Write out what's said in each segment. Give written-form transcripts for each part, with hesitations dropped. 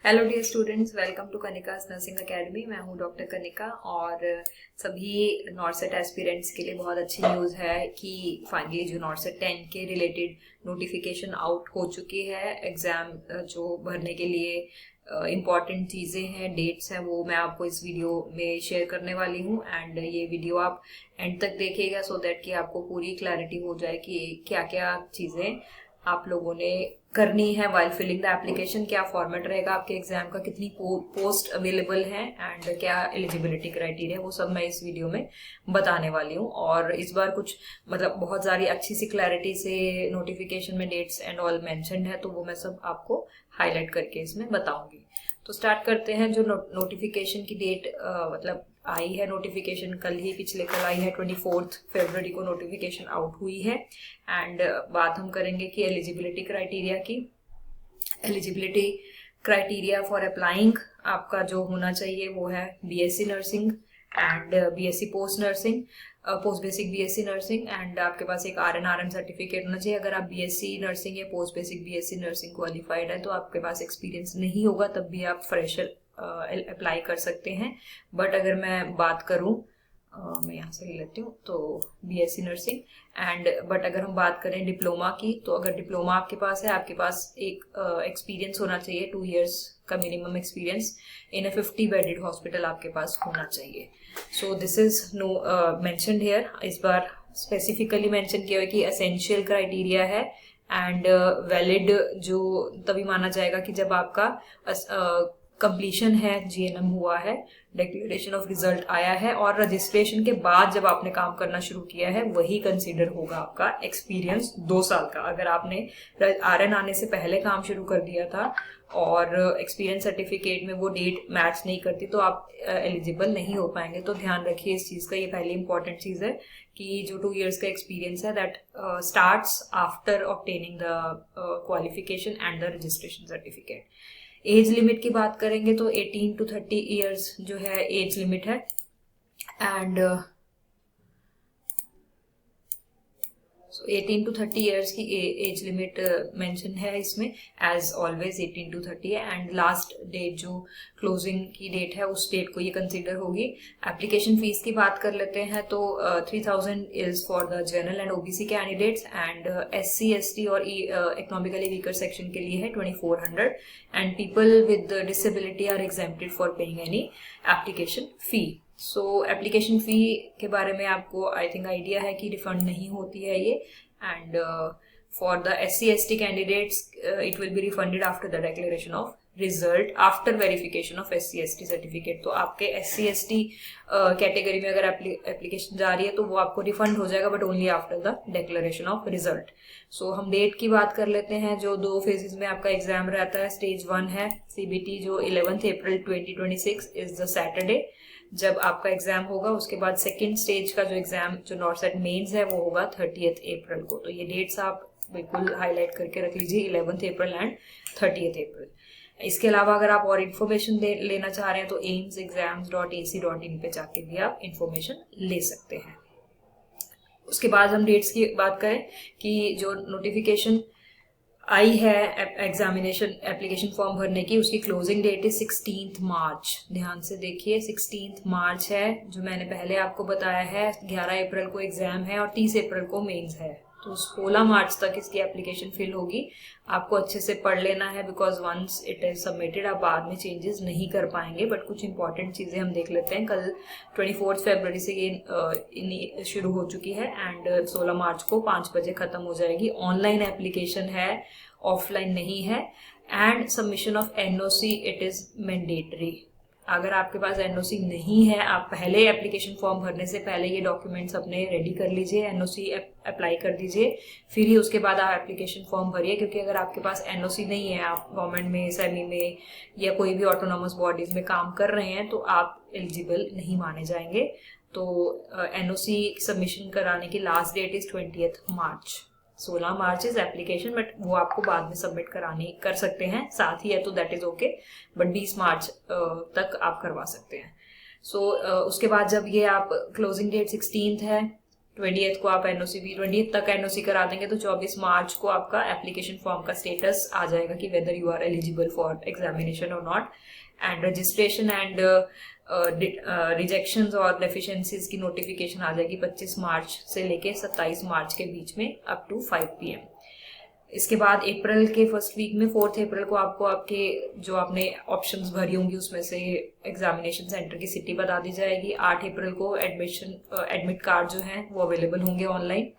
Hello dear students, welcome to Kanika's nursing academy. मैं हूं doctor Kanika और सभी नॉर्सेट एस्पिरेंट्स के लिए बहुत अच्छी न्यूज़ है कि फाइनली जो नॉर्सेट 10 के रिलेटेड नोटिफिकेशन आउट हो चुकी है। एग्ज़ाम जो भरने के लिए इम्पॉर्टेंट चीज़ें हैं, डेट्स हैं, वो मैं आपको इस वीडियो में शेयर करने वाली हूँ। एंड ये वीडियो आप एंड तक देखिएगा सो दैट कि आपको पूरी क्लैरिटी हो जाए कि क्या क्या चीज़ें आप लोगों ने करनी है वाइल फिलिंग द एप्लीकेशन, क्या फॉर्मेट रहेगा आपके एग्जाम का, कितनी पोस्ट अवेलेबल है एंड क्या एलिजिबिलिटी क्राइटेरिया, वो सब मैं इस वीडियो में बताने वाली हूँ। और इस बार कुछ मतलब बहुत सारी अच्छी सी क्लैरिटी से नोटिफिकेशन में डेट्स एंड ऑल मेंशन्ड है, तो वो मैं सब आपको हाईलाइट करके इसमें बताऊंगी। तो स्टार्ट करते हैं। जो नोटिफिकेशन की डेट मतलब आई है, नोटिफिकेशन कल ही पिछले कल आई है, 24 फरवरी को नोटिफिकेशन आउट हुई है। एंड बात हम करेंगे कि एलिजिबिलिटी क्राइटेरिया की। एलिजिबिलिटी क्राइटेरिया फॉर अप्लाइंग आपका जो होना चाहिए वो है BSc nursing and BSc post nursing, post basic BSc nursing, and आपके पास एक आरएनआरएम सर्टिफिकेट होना चाहिए। अगर आप बीएससी नर्सिंग या post basic BSc nursing qualified है तो आपके पास एक्सपीरियंस नहीं होगा, तब भी आप फ्रेशर अप्लाई कर सकते हैं। बट अगर मैं बात करूं, मैं यहाँ से ले लेती हूँ, तो बीएससी नर्सिंग एंड बट अगर हम बात करें डिप्लोमा की, तो अगर डिप्लोमा आपके पास है, आपके पास एक एक्सपीरियंस होना चाहिए, 2 years का minimum experience in a 50 bedded hospital आपके पास होना चाहिए। So this is no mentioned here. इस बार स्पेसिफिकली मेंशन किया हुआ कि एसेंशियल क्राइटेरिया है एंड वैलिड जो तभी माना जाएगा कि जब आपका कंप्लीशन है, जीएनएम हुआ है, डिक्लेरेशन ऑफ रिजल्ट आया है और रजिस्ट्रेशन के बाद जब आपने काम करना शुरू किया है, वही कंसीडर होगा आपका एक्सपीरियंस 2 साल का। अगर आपने आरएन आने से पहले काम शुरू कर दिया था और एक्सपीरियंस सर्टिफिकेट में वो डेट मैच नहीं करती तो आप एलिजिबल नहीं हो पाएंगे। तो ध्यान रखिए इस चीज़ का, ये पहली इंपॉर्टेंट चीज़ है कि जो 2 years का एक्सपीरियंस है that starts after obtaining the qualification and the registration certificate. Age limit की बात करेंगे तो 18 to 30 ईयर्स जो है एज लिमिट है। एंड 18 to 30 ईयर्स की एज लिमिट मेंशन है इसमें, एज ऑलवेज 18 to 30 है। एंड लास्ट डेट जो क्लोजिंग की डेट है उस डेट को ये कंसीडर होगी। एप्लीकेशन फीस की बात कर लेते हैं तो 3000 is for the general and OBC candidates and SC ST और इकोनॉमिकली वीकर सेक्शन के लिए है 2400 and people with disability are exempted for paying any application fee. So application fee के बारे में आपको आई थिंक आइडिया है कि रिफंड नहीं होती है ये। And for the SC ST candidates it will be refunded after the declaration of result after verification of SC ST certificate. तो आपके SC ST कैटेगरी में अगर एप्लीकेशन जा रही है तो वो आपको रिफंड हो जाएगा, but only after the declaration of result. So हम डेट की बात कर लेते हैं। जो 2 फेजेस में आपका एग्जाम रहता है, स्टेज 1 है CBT जो 11 अप्रैल 2026 इज द सैटरडे जब आपका एग्जाम होगा। उसके बाद सेकेंड स्टेज का जो एग्जाम जो नॉर्सेट मेंस है वो होगा 30 अप्रैल को। तो ये डेट्स आप बिल्कुल हाईलाइट करके रख लीजिए, 11 अप्रैल एंड 30 अप्रैल। इसके अलावा अगर आप और इन्फॉर्मेशन लेना चाह रहे हैं तो aimsexams.ac.in पे जाके भी आप इन्फॉर्मेशन ले सकते हैं। उसके बाद हम डेट्स की बात करें कि जो नोटिफिकेशन आई है एग्जामिनेशन एप्लीकेशन फॉर्म भरने की, उसकी क्लोजिंग डेट है 16 मार्च। ध्यान से देखिए 16 मार्च है, जो मैंने पहले आपको बताया है 11 अप्रैल को एग्जाम है और 30 अप्रैल को मेंस है। तो 16 मार्च तक इसकी एप्लीकेशन फिल होगी। आपको अच्छे से पढ़ लेना है because once it is submitted आप बाद में चेंजेस नहीं कर पाएंगे। बट कुछ इंपॉर्टेंट चीज़ें हम देख लेते हैं। कल 24 फरवरी से ये शुरू हो चुकी है एंड 16 मार्च को 5 बजे खत्म हो जाएगी। ऑनलाइन एप्लीकेशन है, ऑफलाइन नहीं है। And submission of NOC it is mandatory. अगर आपके पास एनओसी नहीं है, आप पहले एप्लीकेशन फॉर्म भरने से पहले ये डॉक्यूमेंट्स अपने रेडी कर लीजिए, एनओसी अप्लाई कर दीजिए, फिर ही उसके बाद आप एप्लीकेशन फॉर्म भरिए। क्योंकि अगर आपके पास एनओसी नहीं है, आप गवर्नमेंट में, सेमी में या कोई भी ऑटोनॉमस बॉडीज में काम कर रहे हैं तो आप एलिजिबल नहीं माने जाएंगे। तो एनओसी सबमिशन कराने की last date is 20 March. 16 March is application, but वो आपको बाद में सबमिट कर सकते हैं, साथ ही है तो दैट इज ओके, बट 20 मार्च तक आप करवा सकते हैं। सो उसके बाद जब ये आप क्लोजिंग डेट 16 है 20th को आप एनओसी भी 20th तक एनओसी करा देंगे तो 24 मार्च को आपका एप्लीकेशन फॉर्म का स्टेटस आ जाएगा कि whether you are eligible for examination और not. And registration and rejections और डेफिशिएंसीज की नोटिफिकेशन आ जाएगी 25 मार्च से लेके 27 मार्च के बीच में अप टू 5 PM। इसके बाद अप्रैल के फर्स्ट वीक में 4 अप्रैल को आपको आपके जो आपने ऑप्शंस भरी होंगी उसमें से एग्जामिनेशन सेंटर की सिटी बता दी जाएगी। 8 अप्रैल को एडमिट कार्ड जो है वो अवेलेबल होंगे ऑनलाइन।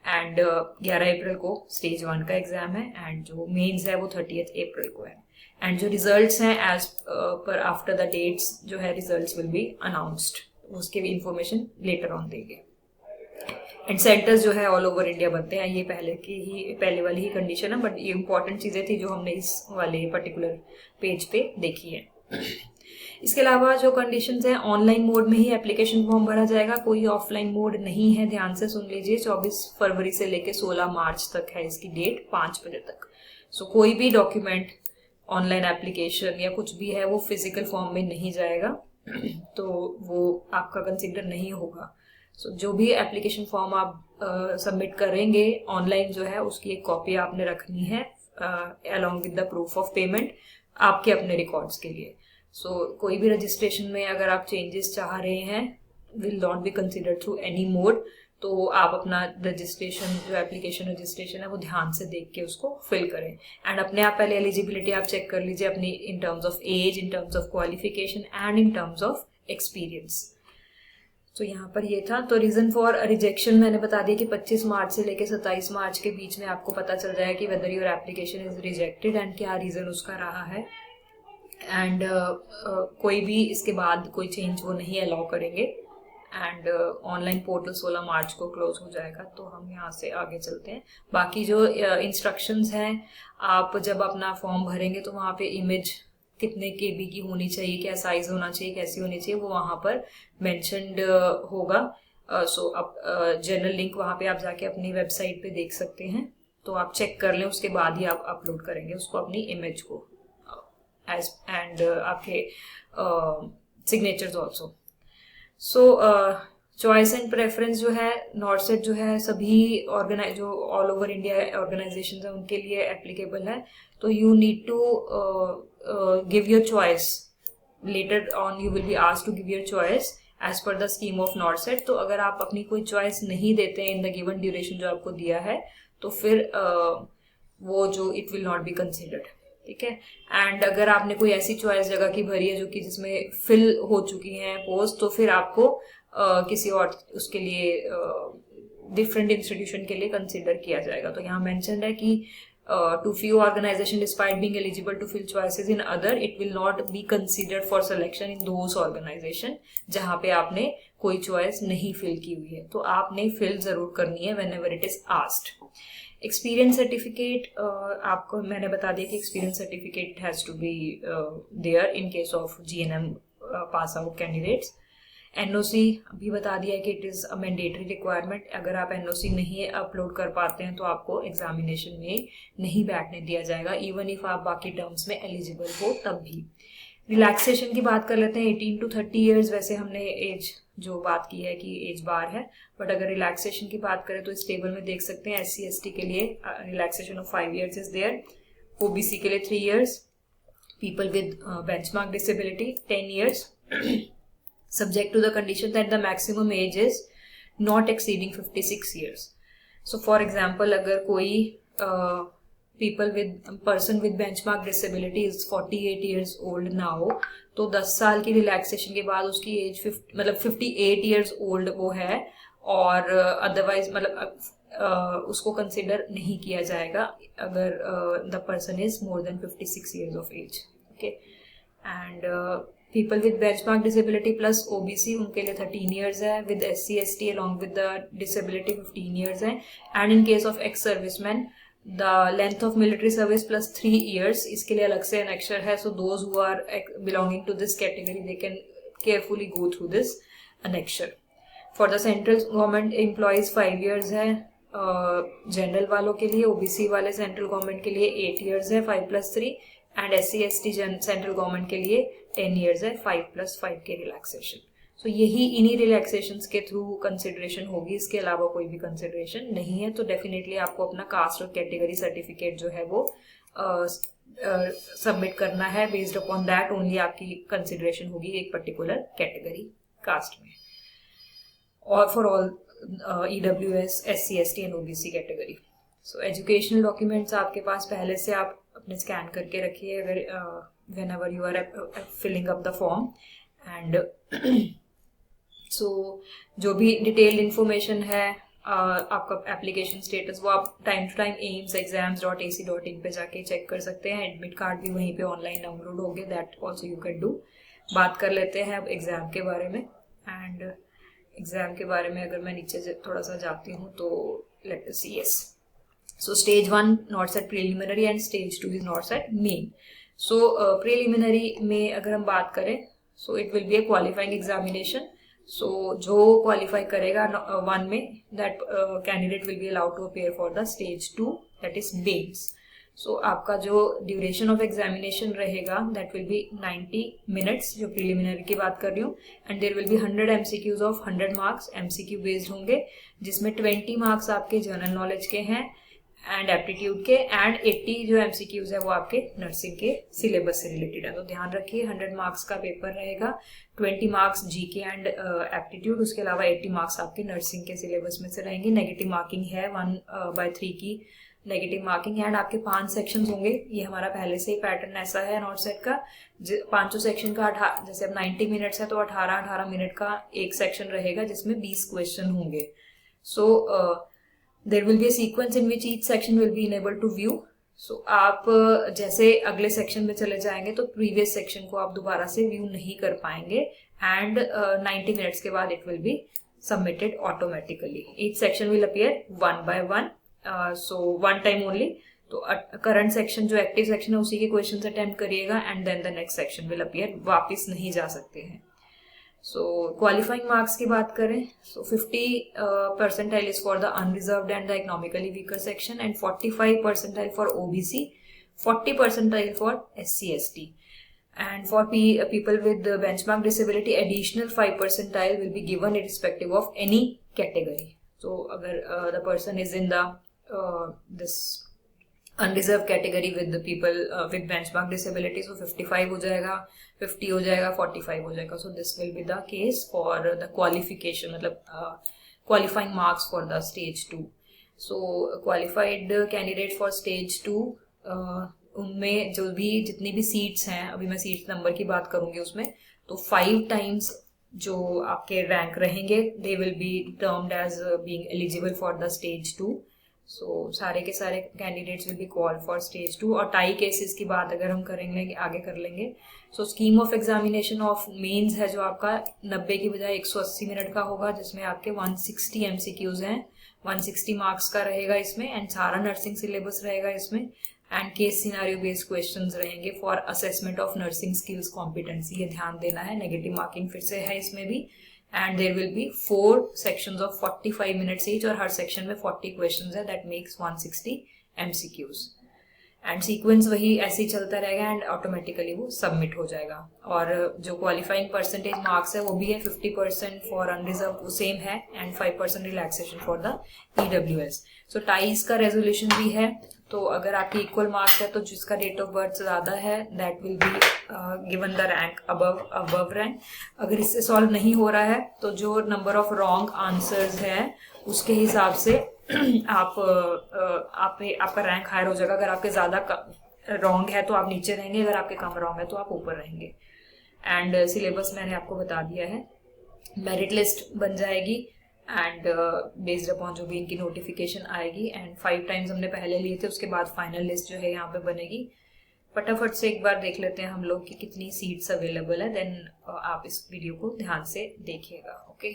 एंड 11 अप्रैल को स्टेज 1 का एग्जाम है एंड जो मेंस है वो 30 अप्रैल को है। एंड जो रिजल्ट्स हैं as per after the dates जो है रिजल्ट्स विल बी अनाउंस्ड, उसके भी इंफॉर्मेशन लेटर ऑन देंगे। एंड सेंटर्स जो है ऑल ओवर इंडिया बनते हैं, ये पहले वाली ही कंडीशन है, बट ये इंपॉर्टेंट चीजें थी जो हमने इस वाले पर्टिकुलर पेज पे देखी है। इसके अलावा जो कंडीशंस हैं, ऑनलाइन मोड में ही एप्लीकेशन फॉर्म भरा जाएगा, कोई ऑफलाइन मोड नहीं है, ध्यान से सुन लीजिए। 24 फरवरी से लेके 16 मार्च तक है इसकी डेट, 5 बजे तक। सो कोई भी डॉक्यूमेंट ऑनलाइन एप्लीकेशन या कुछ भी है वो फिजिकल फॉर्म में नहीं जाएगा तो वो आपका कंसिडर नहीं होगा। सो जो भी एप्लीकेशन फॉर्म आप सबमिट करेंगे ऑनलाइन जो है उसकी एक कॉपी आपने रखनी है along with the proof of payment आपके अपने रिकॉर्ड्स के लिए। सो कोई भी रजिस्ट्रेशन में अगर आप चेंजेस चाह रहे हैं will not be considered through any mode, तो आप अपना रजिस्ट्रेशन जो एप्लीकेशन रजिस्ट्रेशन है वो ध्यान से देख के उसको फिल करें। एंड अपने आप पहले एलिजिबिलिटी आप चेक कर लीजिए अपनी, in terms of age, in terms of qualification and in terms of experience. तो यहाँ पर ये था। तो रीजन फॉर रिजेक्शन मैंने बता दिया कि 25 मार्च से लेकर 27 मार्च के बीच में आपको पता चल जाएगा कि whether your application is rejected and क्या रीजन उसका रहा है। एंड कोई भी इसके बाद कोई चेंज वो नहीं अलाउ करेंगे। एंड ऑनलाइन पोर्टल 16 मार्च को क्लोज हो जाएगा। तो हम यहाँ से आगे चलते हैं। बाकी जो इंस्ट्रक्शंस हैं, आप जब अपना फॉर्म भरेंगे तो वहाँ पे इमेज कितने KB की होनी चाहिए, क्या साइज होना चाहिए, कैसी होनी चाहिए, वो वहाँ पर मेंशन्ड होगा। सो अब जनरल लिंक वहाँ पे आप जाके अपनी वेबसाइट पे देख सकते हैं, तो आप चेक कर लें, उसके बाद ही आप अपलोड करेंगे उसको अपनी इमेज को एंड आपके signatures also. So choice and preference जो है नॉर्सेट जो है सभी जो ऑल ओवर इंडिया ऑर्गेनाइजेशन है उनके लिए एप्लीकेबल है। तो you need to give your choice letter on, you will be asked to give your choice as per the scheme of NORCET. तो अगर आप अपनी कोई चॉइस नहीं देते हैं इन द गिवन ड्यूरेशन जो आपको दिया है तो फिर वो जो it will not be considered, ठीक है। एंड अगर आपने कोई ऐसी चॉइस जगह की भरी है जो कि जिसमें फिल हो चुकी है पोस्ट, तो फिर आपको किसी और उसके लिए डिफरेंट इंस्टीट्यूशन के लिए कंसिडर किया जाएगा। तो यहाँ मेंशन है कि to few organization despite being eligible to fill choices in other, it will not be considered for selection in those organization जहां पे आपने कोई चॉइस नहीं फिल की हुई है। तो आपने फिल जरूर करनी है whenever it is asked. Experience certificate आपको मैंने बता दिया कि experience certificate has to be there in case of GNM pass out candidates. NOC भी बता दिया है कि it is a mandatory requirement. अगर आप NOC नहीं अपलोड कर पाते हैं तो आपको एग्जामिनेशन में नहीं बैठने दिया जाएगा, इवन इफ आप बाकी टर्म्स में एलिजिबल हो तब भी। रिलैक्सेशन की बात कर लेते हैं। 18 to 30 ईयर्स वैसे हमने एज जो बात की है कि एज बार है, बट अगर रिलैक्सेशन की बात करें तो इस टेबल में देख सकते हैं SC ST के लिए relaxation of 5 years is there, OBC के लिए 3 years, people with benchmark disability 10 years, subject to the condition that the maximum age is not exceeding 56 years. So for example, अगर कोई person with benchmark disability is 48 years old now, तो 10 साल की relaxation के बाद उसकी एज 58 years old वो है, और अदरवाइज उसको कंसिडर नहीं किया जाएगा अगर the person is more than 56 years of age, okay. And people with benchmark disability plus OBC उनके लिए 13 years है, with SC ST along with the disability 15 years है। And in case of ex serviceman the length of military service plus 3 years, इसके लिए अलग से annexure है। So those who are belonging to this category they can carefully go through this annexure. For the central government employees 5 years है, general वालों के लिए, OBC वाले सेंट्रल गवर्नमेंट के लिए 8 years है 5+3, and SC ST central government के लिए 10 years है 5+5 के रिलैक्सेशन। सो यही इन्हीं रिलैक्सेशंस के थ्रू कंसिडरेशन होगी, इसके अलावा कोई भी कंसिडरेशन नहीं है। तो डेफिनेटली आपको अपना कास्ट और कैटेगरी सर्टिफिकेट जो है वो सबमिट करना है। बेस्ड अपॉन दैट ओनली आपकी कंसिडरेशन होगी एक पर्टिकुलर कैटेगरी कास्ट में, और for all EWS, SC, ST and OBC category. So educational documents आपके पास पहले से आप अपने स्कैन करके रखिए अगर whenever you are filling up the form, and so जो भी डिटेल्ड इंफॉर्मेशन है आपका एप्लीकेशन स्टेटस वो आप टाइम टू टाइम aimsexams.ac.in पे जाके चेक कर सकते हैं। एडमिट कार्ड भी वहीं पे ऑनलाइन डाउनलोड हो गए, that also you can do. बात कर लेते हैं अब एग्जाम के बारे में। एंड एग्जाम के बारे में अगर मैं नीचे थोड़ा सा जाती हूँ तो let us see. Yes, so stage 1 NORCET preliminary and stage 2 is NORCET main. So preliminary में अगर हम बात करें, so it will be a qualifying examination. So जो क्वालिफाई करेगा 1 में, that candidate will be allowed to appear for the stage 2, that is mains. So आपका जो ड्यूरेशन ऑफ एग्जामिनेशन रहेगा दैट विल बी 90 मिनट्स, जो प्रीलिमिनरी की बात कर रही हूँ। And there will be 100 MCQs of 100 marks MCQ based होंगे, जिसमें 20 मार्क्स आपके जनरल नॉलेज के हैं एंड एप्टीट्यूड के, एंड 80 जो MCQs है वो आपके नर्सिंग के सिलेबस से रिलेटेड है। तो ध्यान रखिए 100 मार्क्स का पेपर रहेगा, 20 मार्क्स GK एंड एप्टीट्यूड, उसके अलावा 80 मार्क्स आपके नर्सिंग के सिलेबस में से रहेंगे। नेगेटिव मार्किंग है 1/3 की नेगेटिव मार्किंग, एंड आपके 5 सेक्शंस होंगे। ये हमारा पहले से ही पैटर्न ऐसा है नॉट सेट का, 5 सेक्शन का जैसे अब 90 मिनट्स है तो 18 मिनट का एक सेक्शन रहेगा जिसमें 20 क्वेश्चन होंगे। सो there will be a sequence in which each section will be enabled to view. So आप जैसे अगले सेक्शन में चले जाएंगे तो प्रीवियस सेक्शन को आप दोबारा से व्यू नहीं कर पाएंगे, एंड 90 मिनट्स के बाद it will be submitted automatically. Each section will appear 1 by 1, so 1 time only। तो करंट सेक्शन जो एक्टिव सेक्शन है उसी के क्वेश्चन अटेम्प्ट करिएगा, and then the next section will appear, वापिस नहीं जा सकते हैं। सो क्वालिफाइंग मार्क्स की बात करें, सो 50 percentile is for the unreserved and the economically weaker section, and 45 percentile for OBC, 40 percentile for SC ST, and for people with benchmark disability additional 5 percentile will be given irrespective of any category. So अगर the person is in the this unreserved category with the people with benchmark disability, so 55 हो जाएगा, 50 हो जाएगा, 45 हो जाएगा। So this will be the case for the qualification, मतलब qualifying marks for the stage 2. So qualified candidate for stage 2 उनमें जो भी जितनी भी सीट्स हैं, अभी मैं सीट्स नंबर की बात करूंगी उसमें, तो 5 times जो आपके रैंक रहेंगे they will be termed as being eligible for the stage 2. सो सारे के सारे candidates will be call for stage 2। और टाई केसेस की बात अगर हम करेंगे आगे कर लेंगे। So scheme of examination of mains है जो आपका 90 की बजाय 180 मिनट का होगा, जिसमें आपके 160 MCQs हैं, 160 मार्क्स का रहेगा इसमें, एंड सारा नर्सिंग सिलेबस रहेगा इसमें, and case scenario based questions रहेंगे for assessment of nursing skills competency. ये ध्यान देना है, नेगेटिव मार्किंग फिर से है इसमें भी। And there will be 4 sections of 45 minutes each, और हर सेक्शन में 40 questions है, that makes 160 MCQs। And sequence वही ऐसे ही चलता रहेगा, एंड ऑटोमेटिकली वो सबमिट हो जाएगा। और जो क्वालिफाइंग परसेंटेज मार्क्स है वो भी है 50% फॉर अनरिजर्व, सेम है, and 5% relaxation for the EWS। So ties का रेजोल्यूशन भी है, तो अगर आपकी इक्वल मार्क्स है तो जिसका डेट ऑफ बर्थ ज्यादा है that will be given the rank above rank. अगर इससे सॉल्व नहीं हो रहा है तो जो नंबर ऑफ रॉन्ग आंसर्स है उसके हिसाब से आपका रैंक हायर हो जाएगा। अगर आपके ज्यादा रॉन्ग है तो आप नीचे रहेंगे, अगर आपके कम रॉन्ग है तो आप ऊपर रहेंगे। एंड सिलेबस मैंने आपको बता दिया है, मेरिट लिस्ट बन जाएगी एंड बेस्ड अपॉन जो भी इनकी नोटिफिकेशन आएगी, एंड 5 टाइम्स हमने पहले लिए थे, उसके बाद फाइनल लिस्ट जो है यहाँ पे बनेगी। फटाफट से एक बार देख लेते हैं हम लोग कि कितनी सीट्स अवेलेबल है, देन आप इस वीडियो को ध्यान से देखिएगा। ओके,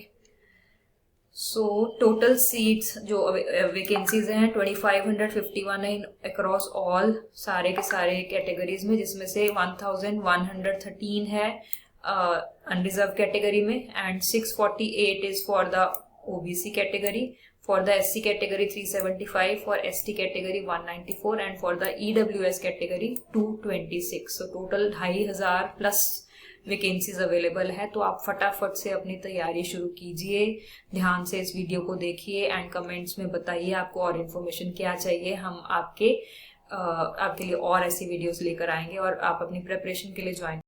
सो टोटल सीट्स जो वैकेंसीज हैं 2551 है अक्रॉस ऑल सारे के सारे कैटेगरीज में, जिसमें से 1113 है अनरिजर्व कैटेगरी में, and 648 is for the OBC category, for the SC category 375, for ST category 194, and for the EWS category 226. So total 2500 plus vacancies available है, तो आप फटाफट से अपनी तैयारी शुरू कीजिए। ध्यान से इस वीडियो को देखिए एंड कमेंट्स में बताइए आपको और इन्फॉर्मेशन क्या चाहिए। हम आपके लिए और ऐसी वीडियोस लेकर आएंगे और आप अपनी प्रिपरेशन के लिए ज्वाइन